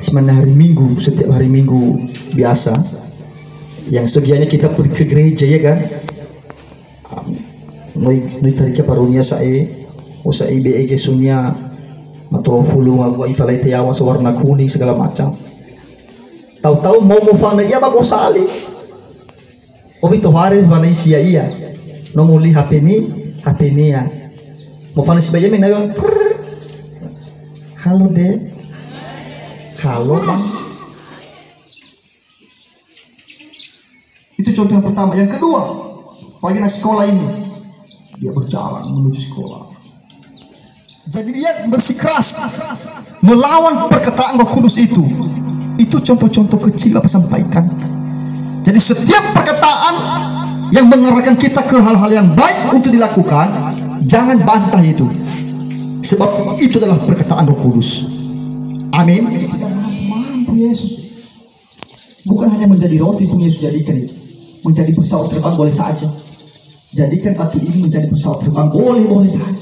Sebenarnya hari Minggu, setiap hari Minggu biasa, yang segianya kita pergi ke gereja ya kan. Noi tariknya parunia sae, usai BEG sunya, matofulu ngagua ifalai tiawa sewarna kuning segala macam. Tahu-tahu mau fana iya bagus sali. Obi tohare fana isia iya. Nomuli HP ni ya. Mau fana si bayamin ayo. Halo dek. Halo bang. Itu contoh yang pertama. Yang kedua, pagi anak sekolah ini dia berjalan menuju sekolah. Jadi dia bersikeras melawan perkataan Roh Kudus itu. Itu contoh-contoh kecil apa sampaikan. Jadi setiap perkataan yang mengarahkan kita ke hal-hal yang baik untuk dilakukan, jangan bantah itu. Sebab itu adalah perkataan Roh Kudus. Amin. Mampu Yesus. Bukan hanya menjadi roti pun Yesus jadikan itu. Menjadi pesawat terbang boleh saja. Jadikan batu ini menjadi pesawat terbang boleh saja.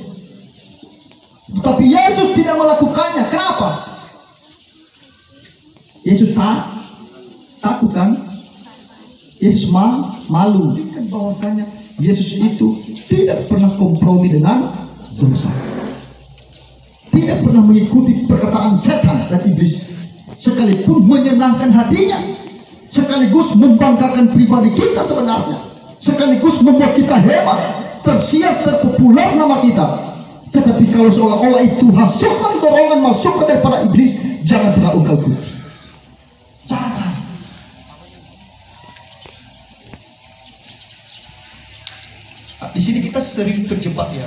Tetapi Yesus tidak melakukannya. Kenapa? Yesus takut kan? Yesus malu. Kan bahwasanya Yesus itu tidak pernah kompromi dengan dosa. Tidak pernah mengikuti perkataan setan dan iblis, sekalipun menyenangkan hatinya, sekaligus membanggakan pribadi kita sebenarnya, sekaligus membuat kita hebat, tersiar, terpopuler nama kita. Tetapi kalau seolah-olah itu hasilkan dorongan masuk daripada iblis, jangan pernah engkau ikuti. Jangan. Di sini kita sering terjebak ya,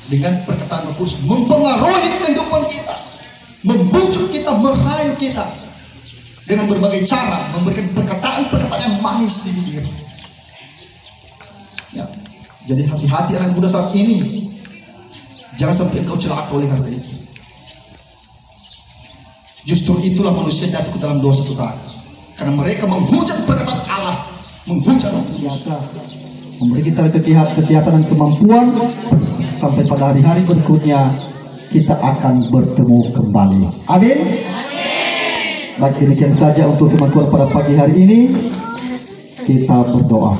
dengan perkataan Roh Kudus mempengaruhi kehidupan kita, membujuk kita, merayu kita dengan berbagai cara, memberikan perkataan-perkataan yang manis di bibir. Ya, jadi hati-hati anak muda saat ini, jangan sampai engkau celaka oleh hal itu. Justru itulah manusia jatuh ke dalam dosa total, karena mereka menghujat perkataan Allah, menghujat Roh Kudus. Memberi kita kesehatan dan kemampuan sampai pada hari-hari berikutnya kita akan bertemu kembali. Amin. Baik, demikian saja untuk firman Tuhan pada pagi hari ini. Kita berdoa.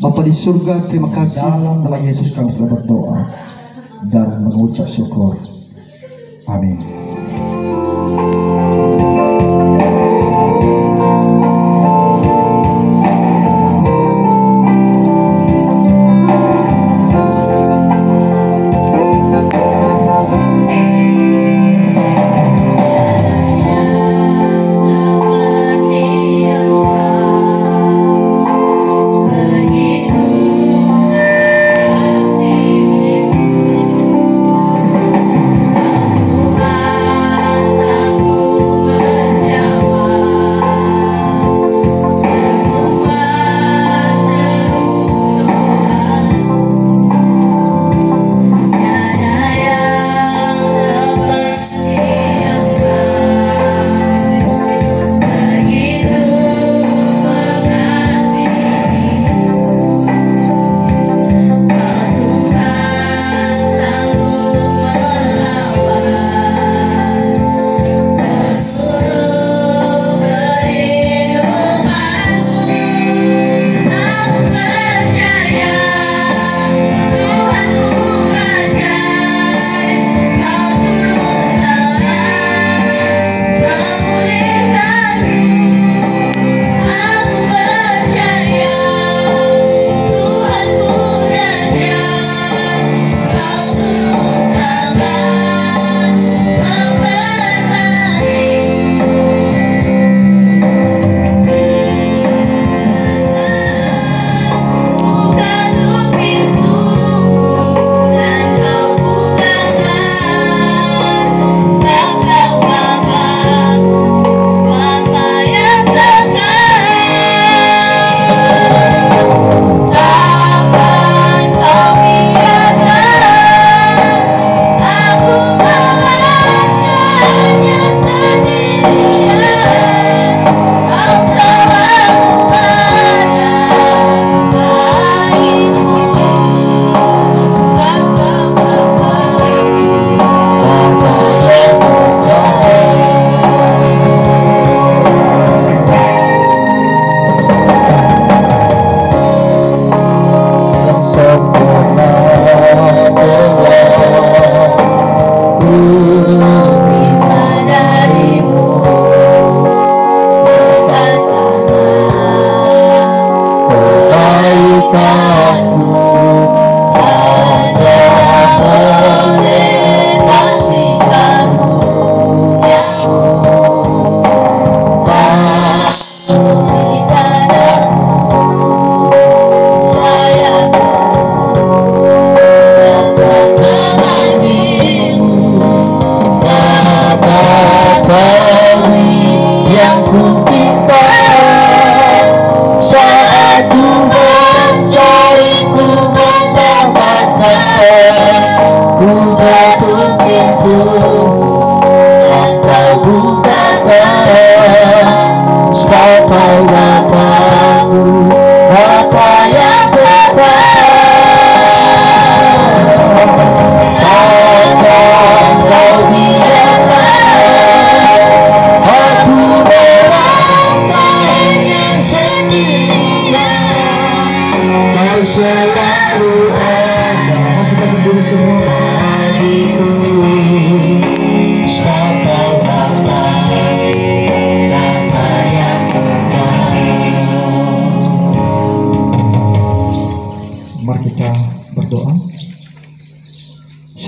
Bapa di surga, terima kasih dalam nama Yesus kami telah berdoa dan mengucap syukur. Amin.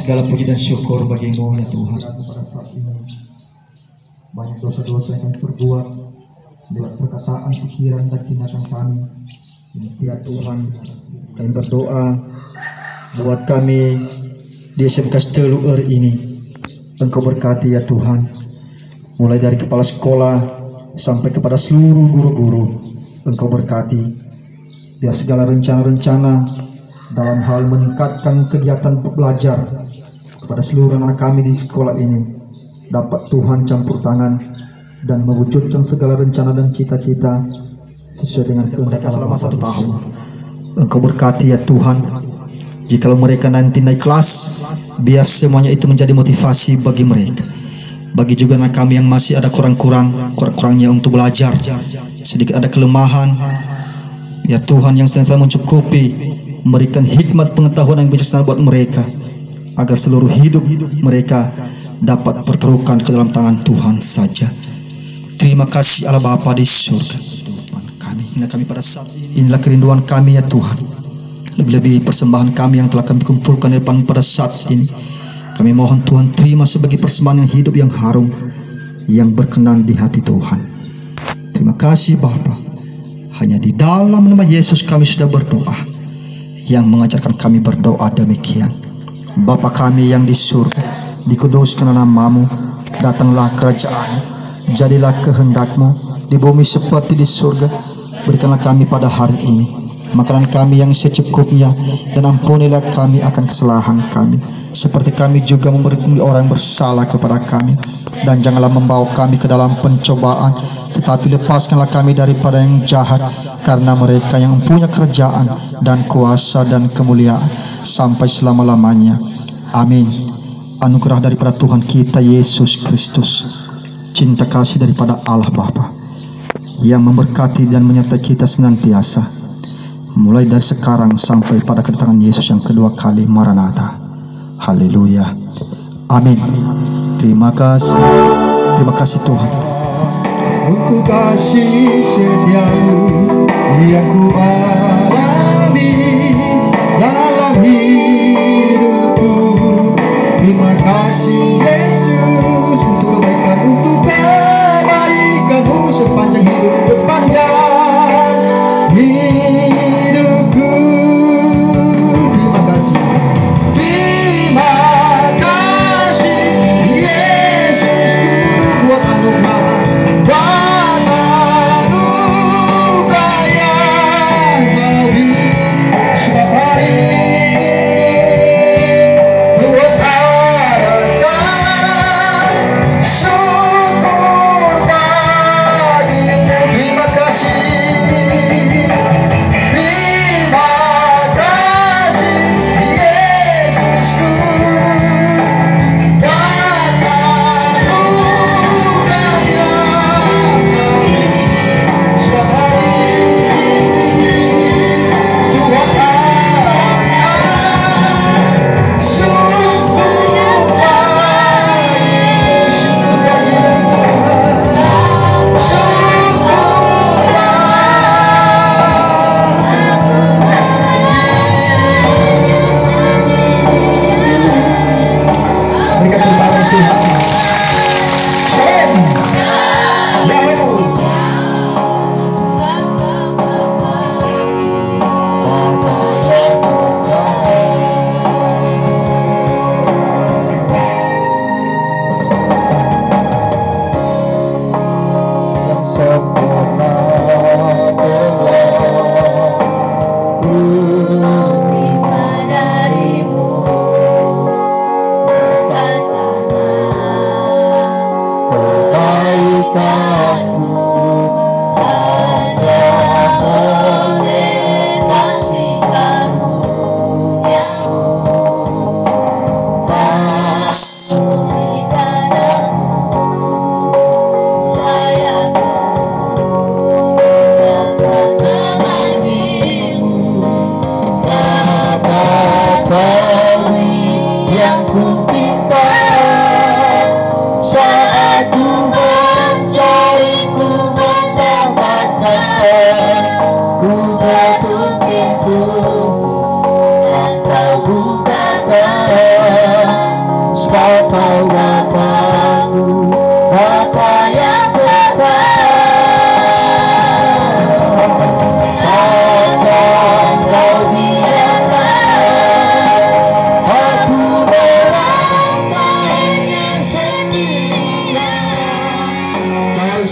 Segala puji dan syukur bagi-Mu ya Tuhan. Pada saat ini banyak dosa-dosa yang kami perbuat lewat perkataan, pikiran, dan tindakan kami. Ya Tuhan, kami berdoa buat kami di SMK Steluer ini. Engkau berkati ya Tuhan, mulai dari kepala sekolah sampai kepada seluruh guru-guru. Engkau berkati, biar segala rencana-rencana dalam hal meningkatkan kegiatan belajar kepada seluruh anak kami di sekolah ini dapat Tuhan campur tangan dan mewujudkan segala rencana dan cita-cita sesuai dengan kehendak selama 1 tahun. Engkau berkati ya Tuhan, jikalau mereka nanti naik kelas, biar semuanya itu menjadi motivasi bagi mereka. Bagi juga anak kami yang masih ada kurang-kurangnya untuk belajar, sedikit ada kelemahan, ya Tuhan yang senantiasa mencukupi, memberikan hikmat pengetahuan yang bijaksana buat mereka, agar seluruh hidup mereka dapat terterukan ke dalam tangan Tuhan saja. Terima kasih Allah Bapa di surga. Inilah kami pada saat ini, inilah kerinduan kami ya Tuhan. Lebih-lebih persembahan kami yang telah kami kumpulkan di depan pada saat ini, kami mohon Tuhan terima sebagai persembahan yang hidup, yang harum, yang berkenan di hati Tuhan. Terima kasih Bapa. Hanya di dalam nama Yesus kami sudah berdoa, yang mengajarkan kami berdoa demikian. Bapa kami yang di surga, dikuduskan namamu, datanglah kerajaan-Mu, jadilah kehendak-Mu di bumi seperti di surga. Berikanlah kami pada hari ini makanan kami yang secukupnya, dan ampunilah kami akan kesalahan kami, seperti kami juga memberi orang bersalah kepada kami. Dan janganlah membawa kami ke dalam pencobaan, tetapi lepaskanlah kami daripada yang jahat, karena mereka yang punya kerajaan dan kuasa dan kemuliaan sampai selama-lamanya. Amin. Anugerah daripada Tuhan kita Yesus Kristus, cinta kasih daripada Allah Bapa, yang memberkati dan menyertai kita senantiasa, mulai dari sekarang sampai pada kedatangan Yesus yang kedua kali. Maranatha. Haleluya. Amin. Terima kasih Tuhan untuk kasih setiamu yang ku alami dalam hidupku. Terima kasih Yesus untuk kebaikan-Mu sepanjang hidup, sepanjang hidupku. Terima kasih Yesus buat anugerah yang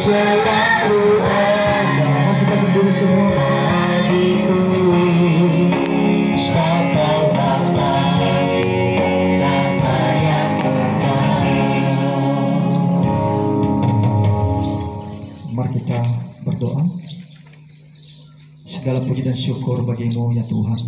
selalu ada. Kita berdiri semua. Bagiku sapa Bapa, Bapa yang kekal. Mari kita berdoa. Segala puji dan syukur bagimu ya Tuhan.